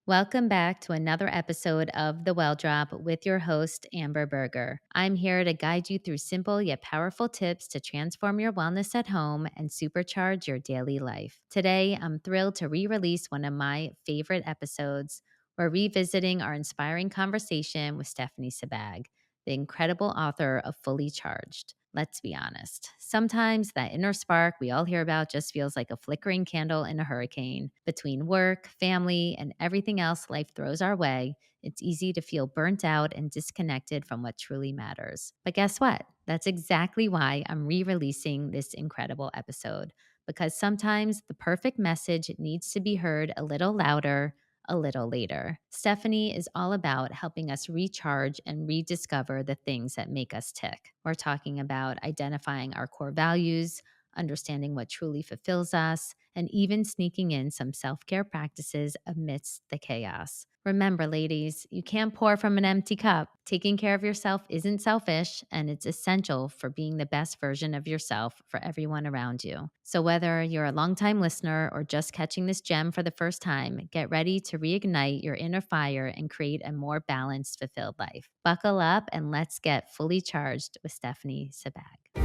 Welcome back to another episode of The Well Drop with your host, Amber Berger. I'm here to guide you through simple yet powerful tips to transform your wellness at home and supercharge your daily life. Today, I'm thrilled to re-release one of my favorite episodes. We're revisiting our inspiring conversation with Stephanie Sebag, the incredible author of Fully Charged. Let's be honest. Sometimes that inner spark we all hear about just feels like a flickering candle in a hurricane. Between work, family, and everything else life throws our way, it's easy to feel burnt out and disconnected from what truly matters. But guess what? That's exactly why I'm re-releasing this incredible episode. Because sometimes the perfect message needs to be heard a little louder, a little later. Stephanie is all about helping us recharge and rediscover the things that make us tick. We're talking about identifying our core values, understanding what truly fulfills us, and even sneaking in some self-care practices amidst the chaos. Remember, ladies, you can't pour from an empty cup. Taking care of yourself isn't selfish, and it's essential for being the best version of yourself for everyone around you. So whether you're a longtime listener or just catching this gem for the first time, get ready to reignite your inner fire and create a more balanced, fulfilled life. Buckle up and let's get fully charged with Stephanie Sebag.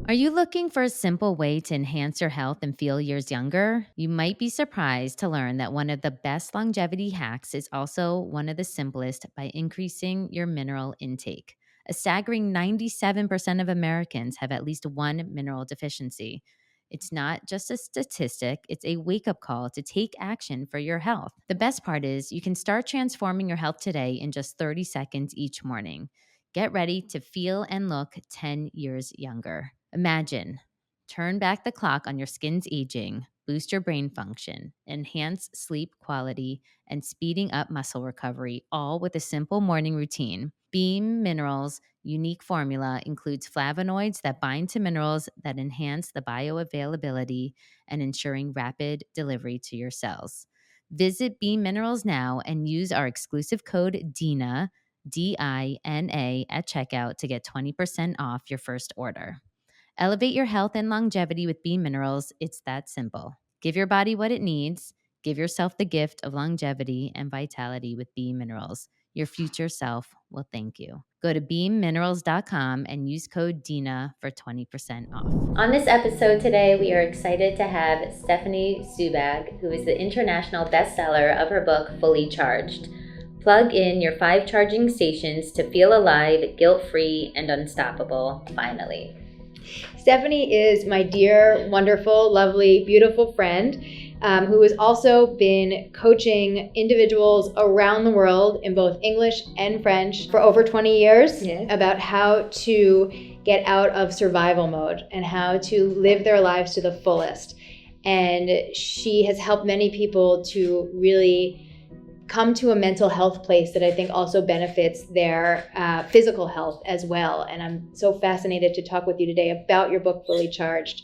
Are you looking for a simple way to enhance your health and feel years younger? You might be surprised to learn that one of the best longevity hacks is also one of the simplest by increasing your mineral intake. A staggering 97% of Americans have at least one mineral deficiency. It's not just a statistic, it's a wake up call to take action for your health. The best part is you can start transforming your health today in just 30 seconds each morning. Get ready to feel and look 10 years younger. Imagine, turn back the clock on your skin's aging, boost your brain function, enhance sleep quality, and speeding up muscle recovery, all with a simple morning routine. Beam Minerals' unique formula includes flavonoids that bind to minerals that enhance the bioavailability and ensuring rapid delivery to your cells. Visit Beam Minerals now and use our exclusive code DINA, DINA, at checkout to get 20% off your first order. Elevate your health and longevity with Beam Minerals. It's that simple. Give your body what it needs. Give yourself the gift of longevity and vitality with Beam Minerals. Your future self will thank you. Go to beamminerals.com and use code DINA for 20% off. On this episode today, we are excited to have Stephanie Sebag, who is the international bestseller of her book, Fully Charged. Plug in your 5 charging stations to feel alive, guilt-free, and unstoppable, finally. Stephanie is my dear, wonderful, lovely, beautiful friend who has also been coaching individuals around the world in both English and French for over 20 years about how to get out of survival mode and how to live their lives to the fullest. And she has helped many people to really come to a mental health place that I think also benefits their physical health as well. And I'm so fascinated to talk with you today about your book, Fully Charged,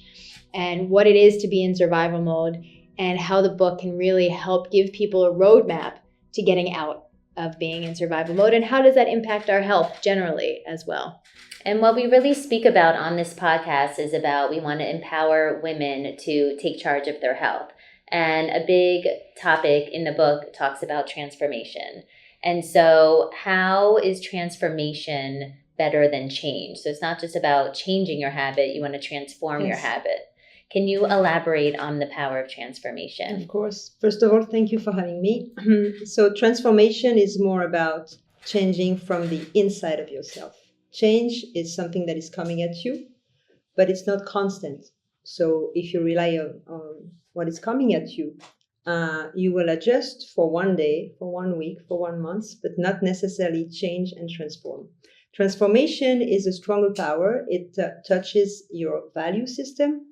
and what it is to be in survival mode and how the book can really help give people a roadmap to getting out of being in survival mode, and how does that impact our health generally as well. And what we really speak about on this podcast is about we want to empower women to take charge of their health. And a big topic in the book talks about transformation. And so how is transformation better than change? So it's not just about changing your habit, you want to transform your habit. Can you elaborate on the power of transformation? Of course. First of all, thank you for having me. So transformation is more about changing from the inside of yourself. Change is something that is coming at you, but it's not constant. So if you rely on what is coming at you, you will adjust for one day, for 1 week, for 1 month, but not necessarily change and transform. Transformation is a stronger power. It touches your value system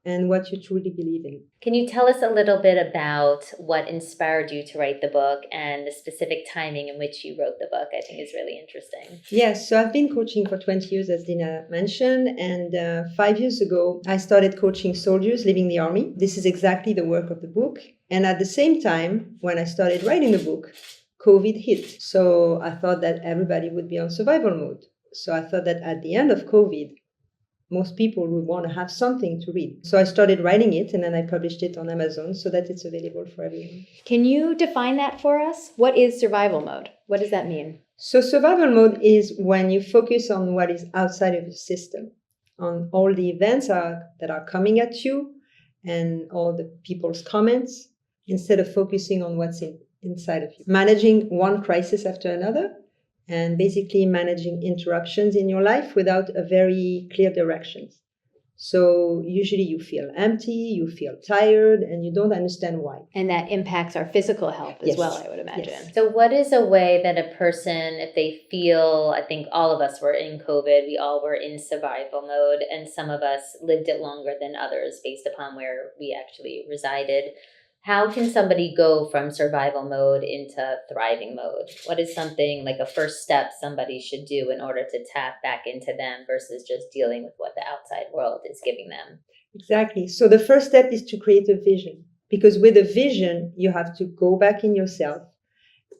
and what you truly believe in. Can you tell us a little bit about what inspired you to write the book and the specific timing in which you wrote the book? I think is really interesting. Yes, so I've been coaching for 20 years, as Dina mentioned, and 5 years ago, I started coaching soldiers leaving the army. This is exactly the work of the book. And at the same time, when I started writing the book, COVID hit. So I thought that everybody would be on survival mode. So I thought that at the end of COVID, most people would want to have something to read. So I started writing it, and then I published it on Amazon so that it's available for everyone. Can you define that for us? What is survival mode? What does that mean? So survival mode is when you focus on what is outside of your system, on all the events that are coming at you and all the people's comments, instead of focusing on what's inside of you. Managing one crisis after another, and basically managing interruptions in your life without a very clear direction. So usually you feel empty, you feel tired, and you don't understand why. And that impacts our physical health as Yes. well, I would imagine. Yes. So what is a way that a person, if they feel, I think all of us were in COVID, we all were in survival mode, and some of us lived it longer than others based upon where we actually resided. How can somebody go from survival mode into thriving mode? What is something like a first step somebody should do in order to tap back into them versus just dealing with what the outside world is giving them? Exactly. So the first step is to create a vision, because with a vision, you have to go back in yourself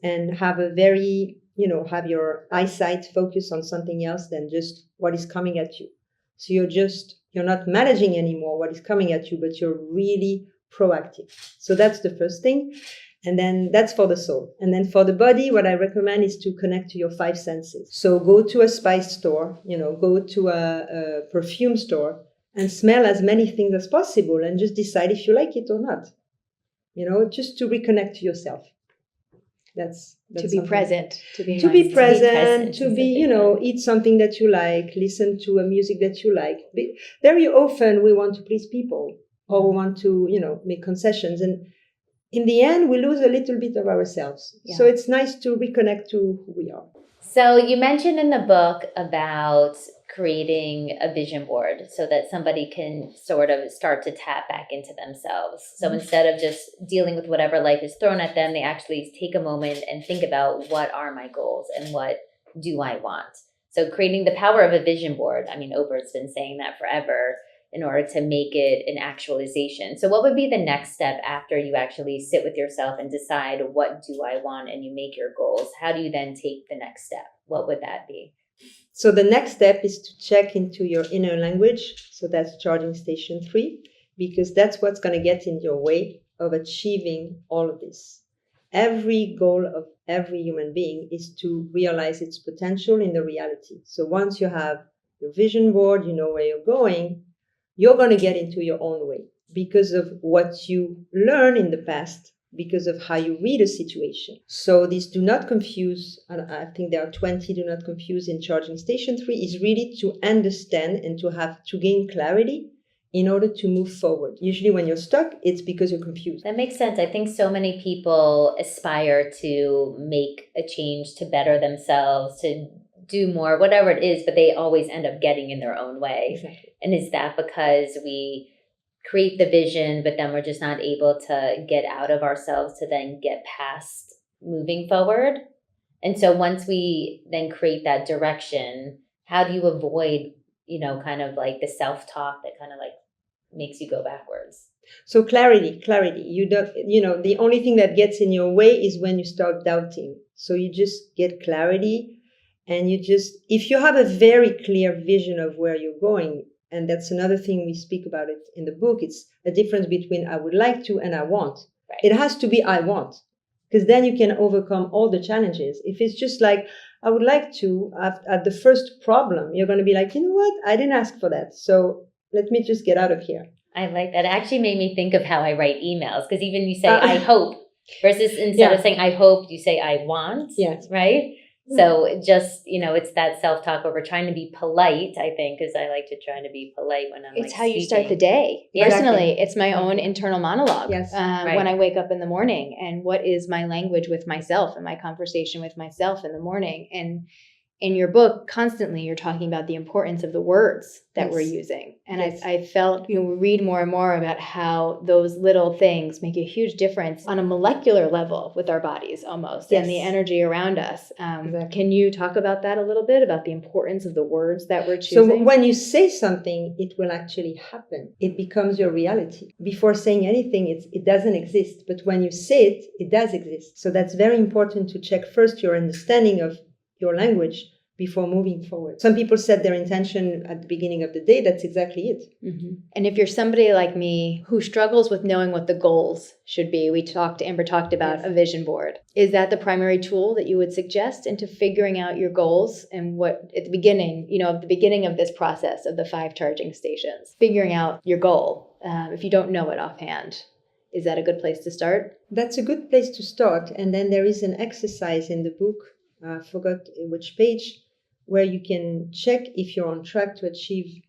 and have a very, have your eyesight focus on something else than just what is coming at you. So you're not managing anymore what is coming at you, but you're really proactive. So that's the first thing. And then that's for the soul. And then for the body, what I recommend is to connect to your 5 senses. So go to a spice store, go to a perfume store and smell as many things as possible and just decide if you like it or not. Just to reconnect to yourself. That's to be present, to be present, to be, eat something that you like, listen to a music that you like. Very often we want to please people, or we want to, make concessions. And in the end, we lose a little bit of ourselves. Yeah. So it's nice to reconnect to who we are. So you mentioned in the book about creating a vision board so that somebody can sort of start to tap back into themselves. So instead of just dealing with whatever life is thrown at them, they actually take a moment and think about, what are my goals and what do I want? So creating the power of a vision board. I mean, Oprah's been saying that forever, in order to make it an actualization. So what would be the next step after you actually sit with yourself and decide, what do I want, and you make your goals? How do you then take the next step? What would that be? So the next step is to check into your inner language. So that's charging station 3, because that's what's going to get in your way of achieving all of this. Every goal of every human being is to realize its potential in the reality. So once you have your vision board, you know where you're going, you're going to get into your own way because of what you learn in the past, because of how you read a situation. So this do not confuse, and I think there are 20 do not confuse in charging station 3, is really to understand and to gain clarity in order to move forward. Usually when you're stuck, it's because you're confused. That makes sense. I think so many people aspire to make a change, to better themselves, to do more, whatever it is, but they always end up getting in their own way. Exactly. And is that because we create the vision, but then we're just not able to get out of ourselves to then get past moving forward? And so once we then create that direction, how do you avoid, kind of like the self-talk that kind of like makes you go backwards? So clarity. You don't, the only thing that gets in your way is when you start doubting. So you just get clarity. And if you have a very clear vision of where you're going, and that's another thing we speak about it in the book, it's a difference between I would like to and I want. Right. It has to be I want, because then you can overcome all the challenges. If it's just like, I would like to, at the first problem, you're going to be like, you know what? I didn't ask for that. So let me just get out of here. I like that. It actually made me think of how I write emails, because even you say, I hope, versus instead of saying I hope, you say I want. Yes. Right? So just, it's that self-talk where we're trying to be polite, I think, because I like to try to be polite when I'm It's how speaking. you start the day. Yeah. Personally, it's my own internal monologue. Yes. Right. When I wake up in the morning, and what is my language with myself and my conversation with myself in the morning. And in your book, constantly you're talking about the importance of the words that we're using. And I felt, we read more and more about how those little things make a huge difference on a molecular level with our bodies almost, and the energy around us. Exactly. Can you talk about that a little bit, about the importance of the words that we're choosing? So when you say something, it will actually happen. It becomes your reality. Before saying anything, it doesn't exist. But when you say it, it does exist. So that's very important to check first your understanding of your language before moving forward. Some people set their intention at the beginning of the day. That's exactly it. Mm-hmm. And if you're somebody like me who struggles with knowing what the goals should be, Amber talked about a vision board. Is that the primary tool that you would suggest into figuring out your goals? And what at the beginning of this process of the 5 charging stations, figuring out your goal, if you don't know it offhand, is that a good place to start? That's a good place to start. And then there is an exercise in the book, I forgot which page, where you can check if you're on track to achieve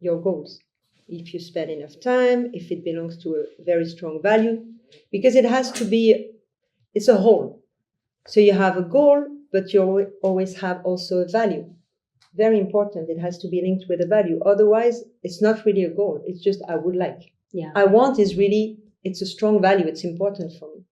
your goals. If you spend enough time, if it belongs to a very strong value, because it's a whole. So you have a goal, but you always have also a value. Very important. It has to be linked with a value. Otherwise, it's not really a goal. It's just, I would like. Yeah. I want is really, it's a strong value. It's important for me.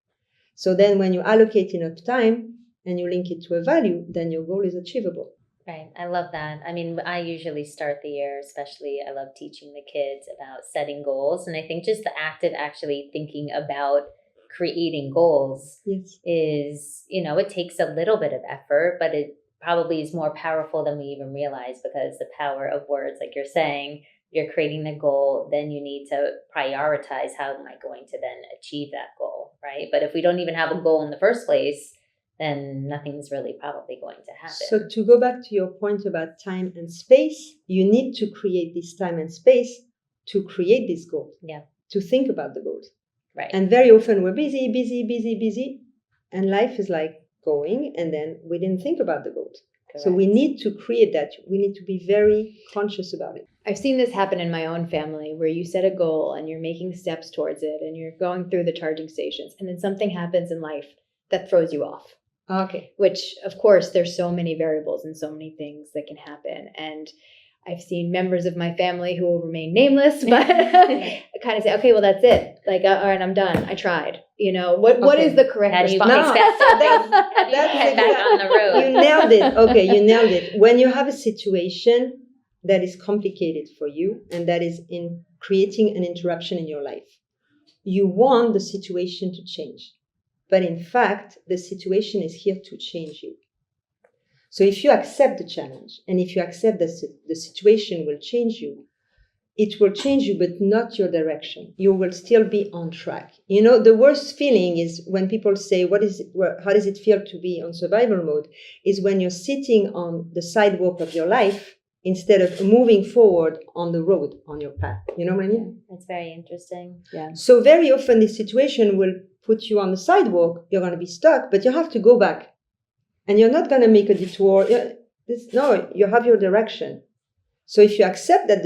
So then when you allocate enough time and you link it to a value, then your goal is achievable. Right. I love that. I mean, I usually start the year, especially I love teaching the kids about setting goals. And I think just the act of actually thinking about creating goals is, it takes a little bit of effort, but it probably is more powerful than we even realize, because the power of words, like you're saying, you're creating the goal, then you need to prioritize how am I going to then achieve that goal, right? But if we don't even have a goal in the first place, then nothing's really probably going to happen. So to go back to your point about time and space, you need to create this time and space to create this goal. Yeah. To think about the goals. Right. And very often we're busy, and life is like going, and then we didn't think about the goals. Correct. So we need to create that. We need to be very conscious about it. I've seen this happen in my own family, where you set a goal and you're making steps towards it and you're going through the charging stations, and then something happens in life that throws you off. Okay. Which, of course, there's so many variables and so many things that can happen. And I've seen members of my family who will remain nameless, but kind of say, okay, well, that's it. Like, all right, I'm done. I tried. What is the correct response? Get back on the road. You nailed it. Okay, you nailed it. When you have a situation that is complicated for you and that is in creating an interruption in your life, you want the situation to change. But in fact, the situation is here to change you. So if you accept the challenge and if you accept that the situation will change you, it will change you, but not your direction. You will still be on track. The worst feeling is when people say, how does it feel to be on survival mode? Is when you're sitting on the sidewalk of your life instead of moving forward on the road, on your path. You know what I mean? That's very interesting. Yeah. So very often this situation will put you on the sidewalk. You're going to be stuck, but you have to go back. And you're not going to make a detour. No, you have your direction. So if you accept that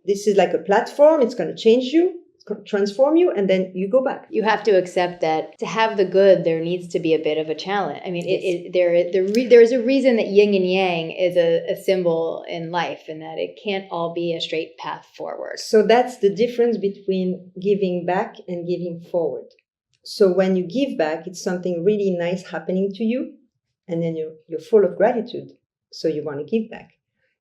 this is like a platform, it's going to change you, transform you, and then you go back. You have to accept that to have the good, there needs to be a bit of a challenge. I mean, there is a reason that yin and yang is a symbol in life, and that it can't all be a straight path forward. So that's the difference between giving back and giving forward. So when you give back, it's something really nice happening to you, and then you're full of gratitude, so you want to give back.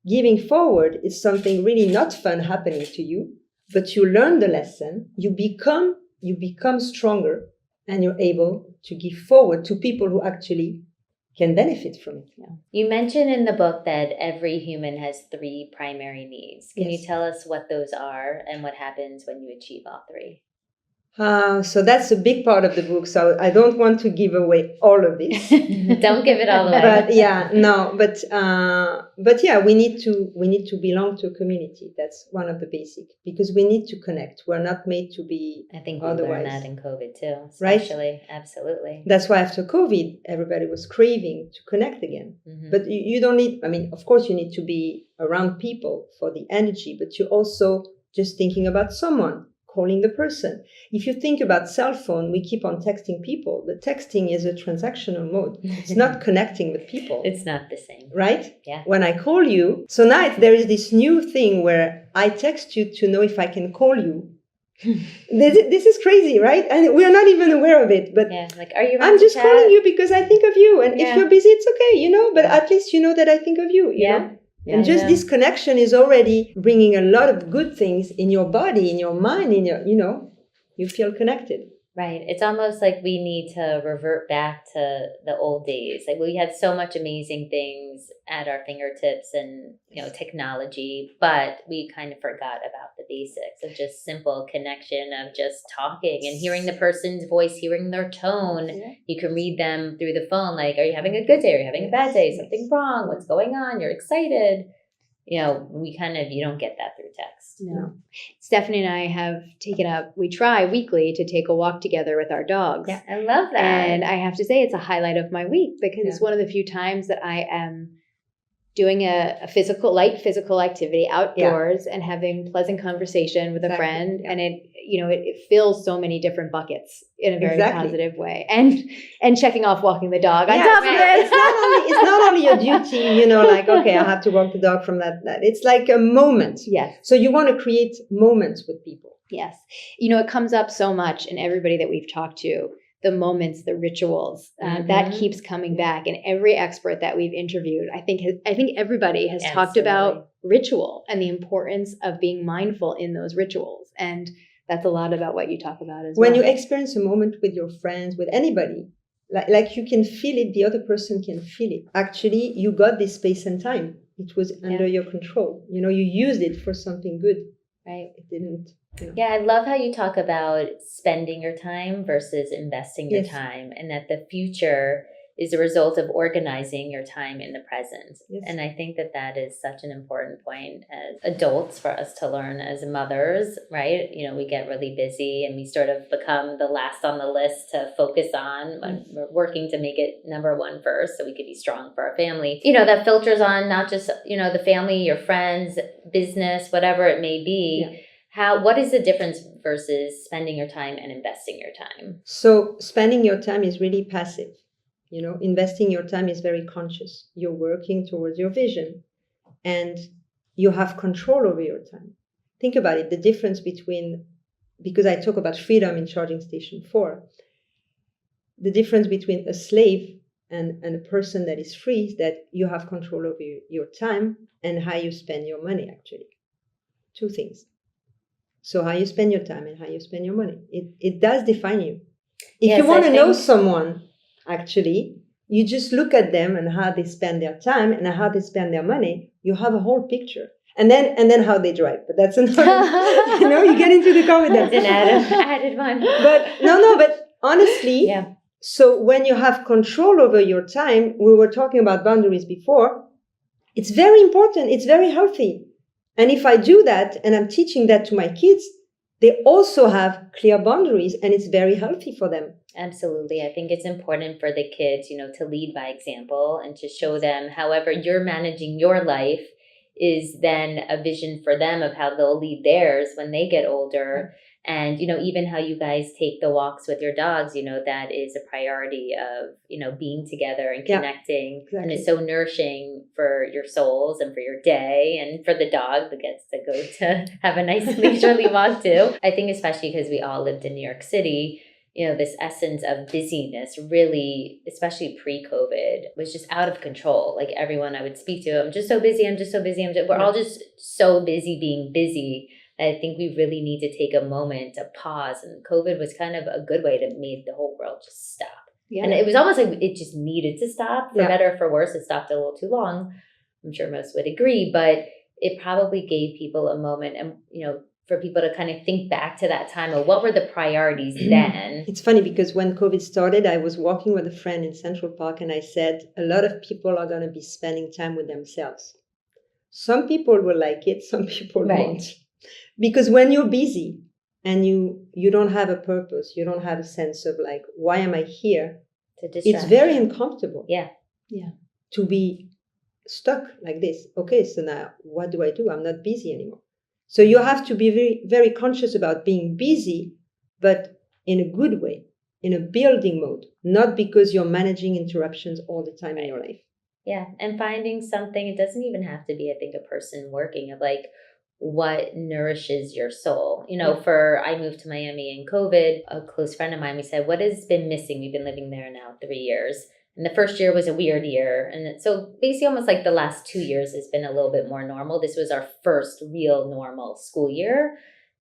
Giving forward is something really not fun happening to you, but you learn the lesson, you become stronger, and you're able to give forward to people who actually can benefit from it. Yeah. You mentioned in the book that every human has 3 primary needs. Can you tell us what those are and what happens when you achieve all 3? So that's a big part of the book. So I don't want to give away all of this. Don't give it all away. But we need to belong to a community. That's one of the basic, because we need to connect. We're not made to be I think we otherwise. learned that in COVID too, especially. Right? Absolutely. That's why after COVID, everybody was craving to connect again. Mm-hmm. But you don't need, of course you need to be around people for the energy, but you're also just thinking about someone. Calling the person. If you think about cell phone, we keep on texting people, but texting is a transactional mode. It's not connecting with people. It's not the same. Right? Yeah. When I call you, so now there is this new thing where I text you to know if I can call you. This is crazy, right? And we're not even aware of it. But are you? I'm just calling you because I think of you. And if you're busy, it's okay, but at least you know that I think of you, you know? And just this connection is already bringing a lot of good things in your body, in your mind, in your, you feel connected. Right. It's almost like we need to revert back to the old days. Like we had so much amazing things at our fingertips and, technology, but we kind of forgot about the basics of just simple connection of just talking and hearing the person's voice, hearing their tone. Yeah. You can read them through the phone. Like, are you having a good day? Are you having a bad day? Something wrong? What's going on? You're excited. You don't get that through text. No. Stephanie and I have we try weekly to take a walk together with our dogs. Yeah, I love that. And I have to say it's a highlight of my week because it's one of the few times that I am doing a light physical activity outdoors and having pleasant conversation with a friend. Yeah. And it fills so many different buckets in a very positive way. And checking off walking the dog on top of it. It's not only your duty, like, okay, I have to walk the dog from that. It's like a moment. Yes. So you want to create moments with people. Yes. It comes up so much in everybody that we've talked to. The moments, the rituals, that keeps coming back. And every expert that we've interviewed, I think everybody has talked about ritual and the importance of being mindful in those rituals. And that's a lot about what you talk about as well. When you experience a moment with your friends, with anybody, like you can feel it, the other person can feel it. Actually, you got this space and time. It was under your control. You used it for something good. Right. It didn't. Yeah, I love how you talk about spending your time versus investing your time, and that the future is a result of organizing your time in the present. Yes. And I think that is such an important point as adults for us to learn as mothers, right? We get really busy and we sort of become the last on the list to focus on when we're working to make it number one first so we could be strong for our family. That filters on not just, the family, your friends, business, whatever it may be. Yeah. What is the difference versus spending your time and investing your time? So spending your time is really passive. Investing your time is very conscious. You're working towards your vision and you have control over your time. Think about it. The difference because I talk about freedom in Charging Station 4, the difference between a slave and a person that is free is that you have control over your time and how you spend your money, actually. Two things. So how you spend your time and how you spend your money. It does define you. If you want to know someone, actually, you just look at them and how they spend their time and how they spend their money. You have a whole picture. And then how they drive. But that's another, you get into the car with them. That's an added one. But honestly, so when you have control over your time, we were talking about boundaries before, it's very important. It's very healthy. And if I do that and I'm teaching that to my kids, they also have clear boundaries and it's very healthy for them. Absolutely. I think it's important for the kids, to lead by example and to show them however you're managing your life is then a vision for them of how they'll lead theirs when they get older. And, even how you guys take the walks with your dogs, that is a priority of, being together and connecting. Exactly. And it's so nourishing for your souls and for your day and for the dog that gets to go to have a nice leisurely walk too. I think especially because we all lived in New York City, this essence of busyness really, especially pre-COVID, was just out of control. Like everyone I would speak to, I'm just so busy. We're all just so busy being busy. I think we really need to take a moment to pause. And COVID was kind of a good way to make the whole world just stop. Yeah. And it was almost like it just needed to stop. For better or for worse, it stopped a little too long. I'm sure most would agree. But it probably gave people a moment and, for people to kind of think back to that time of what were the priorities then. It's funny because when COVID started, I was walking with a friend in Central Park and I said, a lot of people are going to be spending time with themselves. Some people will like it, some people won't. Because when you're busy and you don't have a purpose, you don't have a sense of like, why am I here? It's very uncomfortable. Yeah. To be stuck like this. Okay, so now what do I do? I'm not busy anymore. So you have to be very, very conscious about being busy, but in a good way, in a building mode, not because you're managing interruptions all the time in your life. Yeah. And finding something, it doesn't even have to be, I think, a person working of like, what nourishes your soul. I moved to Miami in COVID. A close friend of mine, we said, what has been missing? We've been living there now 3 years. And the first year was a weird year. And so basically almost like the last 2 years has been a little bit more normal. This was our first real normal school year,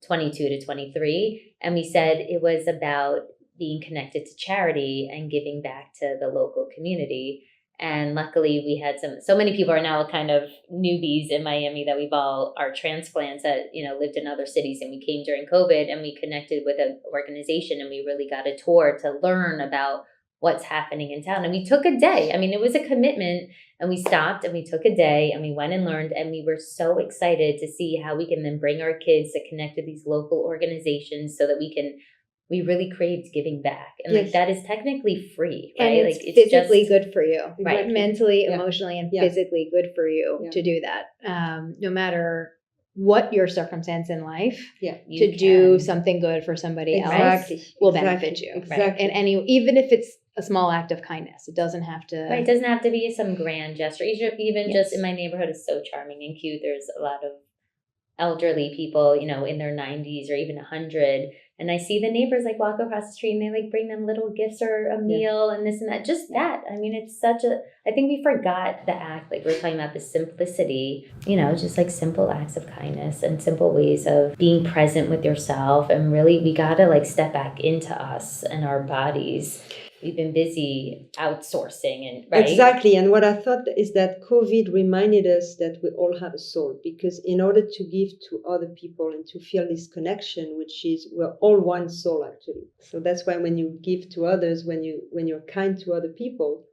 22 to 23. And we said it was about being connected to charity and giving back to the local community. And luckily we had so many people are now kind of newbies in Miami that we've all are transplants that, lived in other cities, and we came during COVID and we connected with an organization and we really got a tour to learn about what's happening in town. And we took a day. I mean, it was a commitment, and we stopped and we took a day and we went and learned, and we were so excited to see how we can then bring our kids to connect with these local organizations so that we really craved giving back. And Yes. that is technically free, right? And it's physically just good for you, Right. Mentally, Yeah. emotionally, and Yeah. physically good for you Yeah. to do that. No matter what your circumstance in life, Yeah. you to do can. something good for somebody Exactly. else will Exactly. benefit you. Exactly. And even if it's a small act of kindness, it doesn't have to. Right, it doesn't have to be some grand gesture. Even Yes. just in my neighborhood is so charming and cute. There's a lot of elderly people, in their 90s or even 100. And I see the neighbors walk across the street and they bring them little gifts or a meal and this and that. Just that. I mean, it's I think we forgot the act, we're talking about the simplicity, just simple acts of kindness and simple ways of being present with yourself. And really, we got to step back into us and our bodies. We've been busy outsourcing and right. Exactly. And what I thought is that COVID reminded us that we all have a soul, because in order to give to other people and to feel this connection, which is we're all one soul actually. So that's why when you give to others, when you're kind to other people,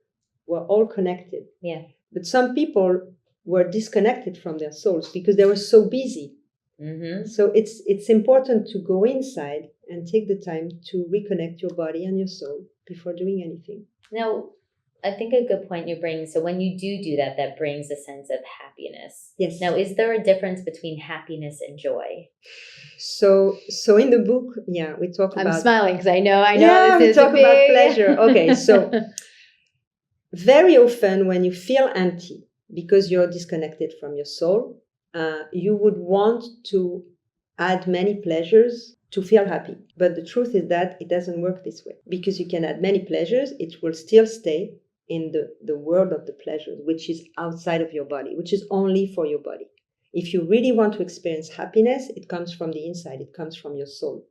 we're all connected. Yeah. But some people were disconnected from their souls because they were so busy. Mm-hmm. So it's important to go inside and take the time to reconnect your body and your soul before doing anything. Now, I think a good point you bring. So when you do that, that brings a sense of happiness. Yes. Now, is there a difference between happiness and joy? So in the book, we talk about. I'm smiling because I know. Yeah, this we is talk a big... about pleasure. Okay, so very often when you feel empty because you're disconnected from your soul, you would want to add many pleasures to feel happy. But the truth is that it doesn't work this way, because you can add many pleasures, it will still stay in the world of the pleasures, which is outside of your body, which is only for your body. If you really want to experience happiness, it comes from the inside, it comes from your soul.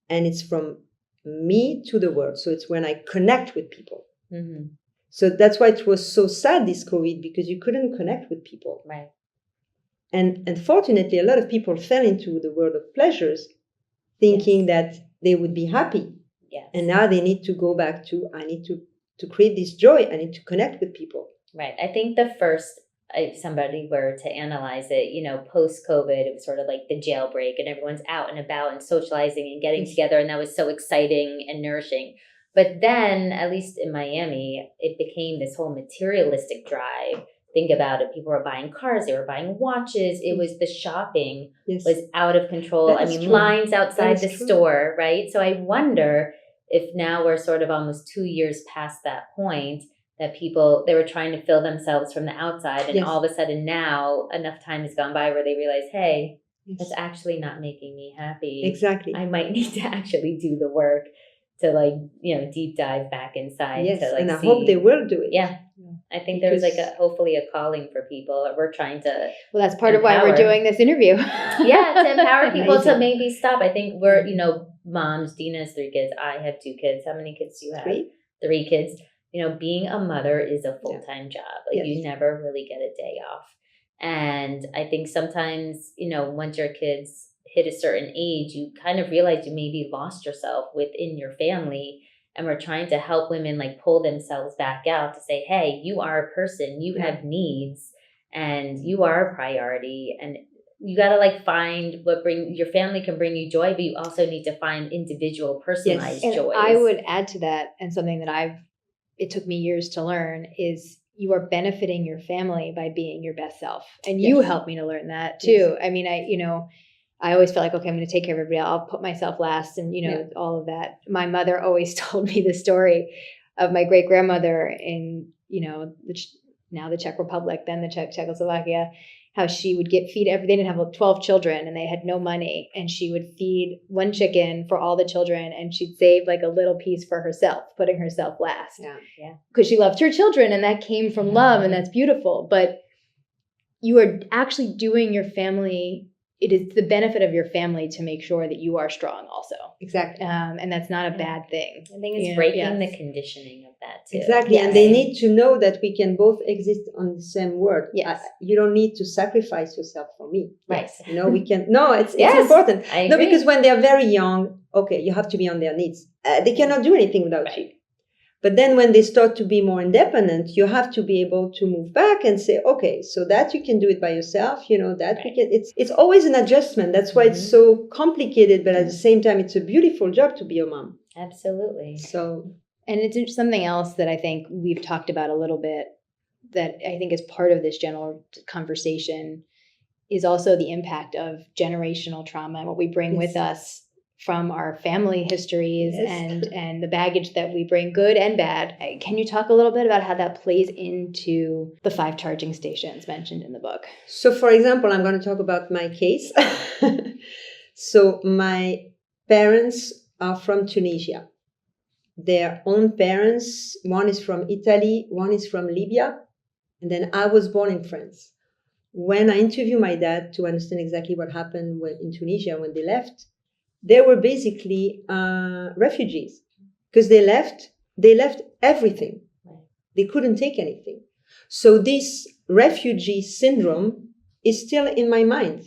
And it's from me to the world. So it's when I connect with people. Mm-hmm. So that's why it was so sad, this COVID, because you couldn't connect with people. Right. And unfortunately, a lot of people fell into the world of pleasures thinking that they would be happy. Yes. And now they need to go back to, I need to create this joy. I need to connect with people. Right. I think the first, if somebody were to analyze it, post-COVID, it was sort of like the jailbreak and everyone's out and about and socializing and getting together. And that was so exciting and nourishing. But then, at least in Miami, it became this whole materialistic drive. Think about it. People were buying cars. They were buying watches. It was the shopping was out of control. Lines outside the store, right? So I wonder if now we're sort of almost 2 years past that point, that they were trying to fill themselves from the outside. And all of a sudden now enough time has gone by where they realize, hey, that's actually not making me happy. Exactly. I might need to actually do the work to deep dive back inside. Yes, to and I hope they will do it. Yeah. I think there's hopefully a calling for people. We're trying to. Well, that's part of why we're doing this interview. Yeah, to empower people to maybe stop. I think we're, moms. Dina has 3 kids. I have 2 kids. How many kids do you have? 3 kids. Being a mother is a full-time job. You never really get a day off. And I think sometimes, once your kids hit a certain age, you kind of realize you maybe lost yourself within your family. And we're trying to help women pull themselves back out to say, hey, you are a person, you have needs, and you are a priority. And you got to find your family can bring you joy, but you also need to find individual personalized joys. I would add to that, and something that it took me years to learn, is you are benefiting your family by being your best self. And you helped me to learn that too. Yes. I mean, I always felt like, okay, I'm going to take care of everybody. I'll put myself last and, all of that. My mother always told me the story of my great grandmother in, now the Czech Republic, then the Czechoslovakia, how she would feed they didn't have 12 children and they had no money. And she would feed one chicken for all the children. And she'd save a little piece for herself, putting herself last. Yeah. Because she loved her children and that came from love, and that's beautiful. But you are actually doing your family it is the benefit of your family to make sure that you are strong also. Exactly. And that's not a bad thing. I think it's breaking the conditioning of that too. Exactly. Yes. And they need to know that we can both exist on the same world. Yes. You don't need to sacrifice yourself for me. Right. You know, we can. No, it's Yes. important. I agree. No, because when they're very young, okay, you have to be on their needs. They cannot do anything without you. But then when they start to be more independent, you have to be able to move back and say, okay, so that you can do it by yourself, you know, that we can, it's always an adjustment. That's why it's so complicated, but at the same time, it's a beautiful job to be a mom. Absolutely. So, and it's something else that I think we've talked about a little bit that I think is part of this general conversation is also the impact of generational trauma and what we bring with us from our family histories and the baggage that we bring, good and bad. Can you talk a little bit about how that plays into the 5 charging stations mentioned in the book? So, for example, I'm going to talk about my case. So my parents are from Tunisia. Their own parents, one is from Italy, one is from Libya, and then I was born in France. When I interviewed my dad to understand exactly what happened in Tunisia when they left, they were basically refugees because they left everything. They couldn't take anything. So this refugee syndrome is still in my mind.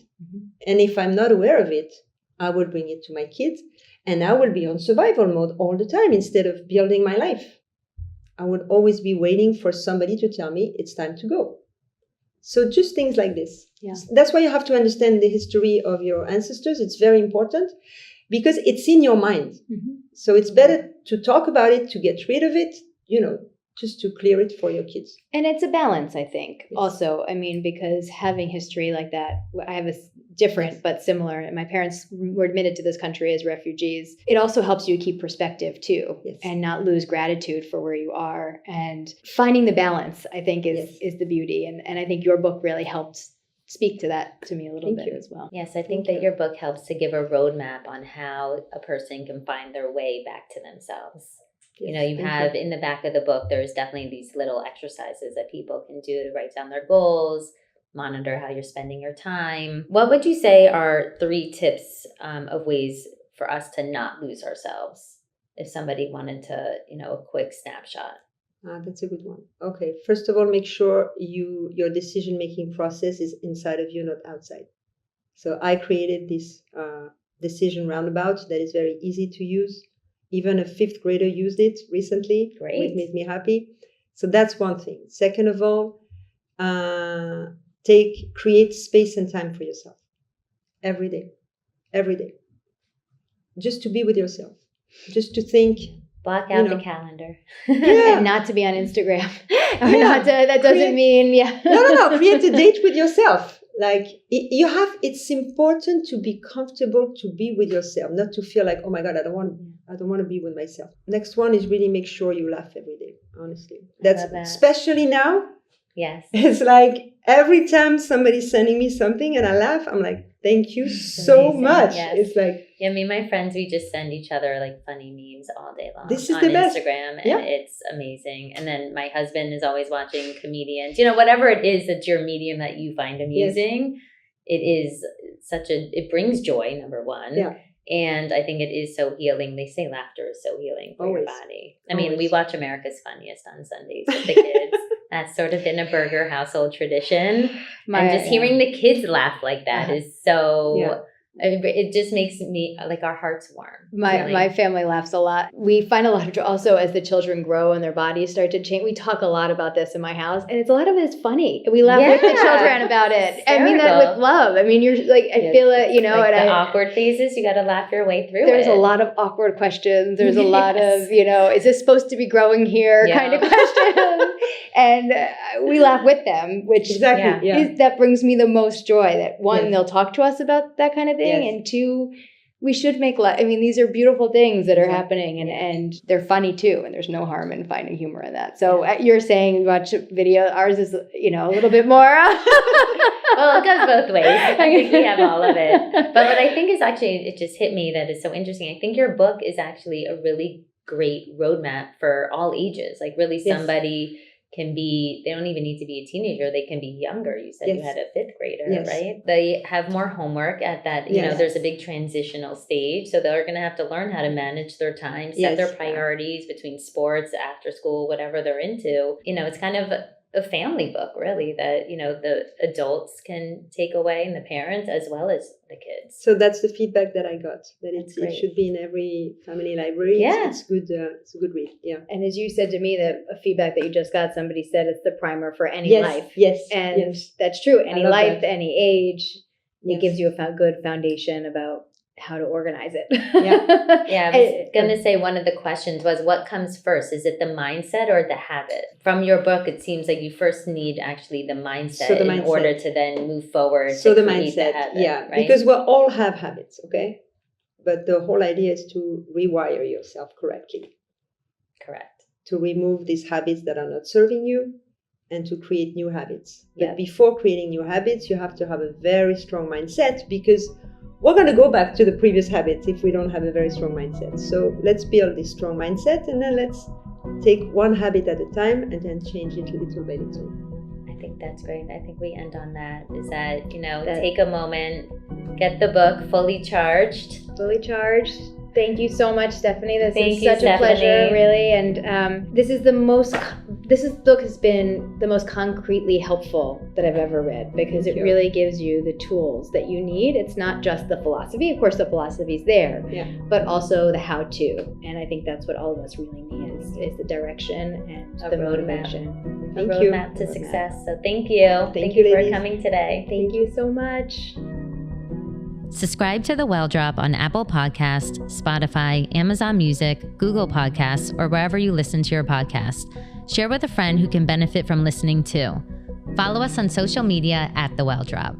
And if I'm not aware of it, I will bring it to my kids and I will be on survival mode all the time instead of building my life. I would always be waiting for somebody to tell me it's time to go. So just things like this. Yeah. That's why you have to understand the history of your ancestors. It's very important because it's in your mind. So it's better to talk about it, to get rid of it, you know, just to clear it for your kids. And it's a balance, I think, also. I mean, because having history like that, I have a different but similar. My parents were admitted to this country as refugees. It also helps you keep perspective too, and not lose gratitude for where you are. And finding the balance, I think, is the beauty. And I think your book really helped speak to that to me a little bit as well. Yes, I think that your book helps to give a roadmap on how a person can find their way back to themselves. You know, you have in the back of the book, there's definitely these little exercises that people can do to write down their goals, monitor how you're spending your time. What would you say are 3 tips of ways for us to not lose ourselves if somebody wanted to, you know, a quick snapshot? That's a good one. Okay, first of all, make sure your decision-making process is inside of you, not outside. So I created this decision roundabout that is very easy to use. Even a 5th grader used it recently. Great. Which made me happy. So that's one thing. Second of all, create space and time for yourself. Every day. Just to be with yourself. Just to think. Block out the calendar. And not to be on Instagram. That doesn't mean, No. Create a date with yourself. Like it's important to be comfortable to be with yourself, not to feel like, oh my God, I don't want to be with myself. Next one is really make sure you laugh every day. Honestly, that's especially now. Yes, it's like every time somebody's sending me something and I laugh, I'm like, thank you so much. Yes. It's like, me and my friends, we just send each other like funny memes all day long. This is on the best. Instagram, and it's amazing. And then my husband is always watching comedians. You know, whatever it is that's your medium that you find amusing, it is it brings joy. Number one, and I think it is so healing. They say laughter is so healing for your body. I mean, we watch America's Funniest on Sundays with the kids. That's sort of been a Burger household tradition. And just hearing the kids laugh like that is so... Yeah. It just makes me, like, our hearts warm. My family laughs a lot. We find a lot of, also as the children grow and their bodies start to change, we talk a lot about this in my house, and a lot of it is funny. We laugh with the children about it. Hysterical. I mean that with love. I mean, you're like, I feel it, you know. Like and the awkward phases, you got to laugh your way through There's a lot of awkward questions. There's a lot of, you know, is this supposed to be growing here kind of questions. And we laugh with them, which that brings me the most joy. That one, they'll talk to us about that kind of thing, and 2, we should make I mean, these are beautiful things that are happening, and they're funny too, and there's no harm in finding humor in that. So you're saying watch a video. Ours is, you know, a little bit more. Well, it goes both ways. I think we have all of it. But what I think is actually, it just hit me that is so interesting. I think your book is actually a really great roadmap for all ages. Like really somebody they don't even need to be a teenager. They can be younger. You said you Yes. had a fifth grader, Yes. right? They have more homework at that, Yes. there's a big transitional stage. So they're going to have to learn how to manage their time, set their Yes. priorities between sports, after school, whatever they're into. It's kind of a family book, really, that, the adults can take away and the parents as well as the kids. So that's the feedback that I got, that That's it great. should be in every family library. Yeah. It's good. It's a good read. Yeah. And as you said to me, that a feedback that you just got, somebody said it's the primer for any Yes. life. Yes. And yes. that's true. Any love life, that. any age, Yes. it gives you a good foundation about how to organize it. Yeah, I was going to say one of the questions was, what comes first? Is it the mindset or the habit? From your book, it seems like you first need actually the mindset in order to then move forward. So to the create mindset, habit, yeah, right? because we all have habits, okay? But the whole idea is to rewire yourself correctly, Correct. to remove these habits that are not serving you and to create new habits. But Yep. before creating new habits, you have to have a very strong mindset, because we're going to go back to the previous habits if we don't have a very strong mindset. So let's build this strong mindset, and then let's take one habit at a time and then change it little by little. I think that's great. I think we end on that, is that, take a moment, get the book fully charged. Fully charged. Thank you so much, Stephanie. This Thank is you, such a pleasure, Stephanie. really. And this book has been the most concretely helpful that I've ever read, because Thank it you. really gives you the tools that you need. It's not just the philosophy. Of course, the philosophy is there, Yeah. but also the how-to. And I think that's what all of us really need, is the direction and A the roadmap. motivation. Thank A you. roadmap to success. So thank you. Thank you, for ladies. coming today. Thank you so much. Subscribe to The Well Drop on Apple Podcasts, Spotify, Amazon Music, Google Podcasts, or wherever you listen to your podcast. Share with a friend who can benefit from listening too. Follow us on social media at The Well Drop.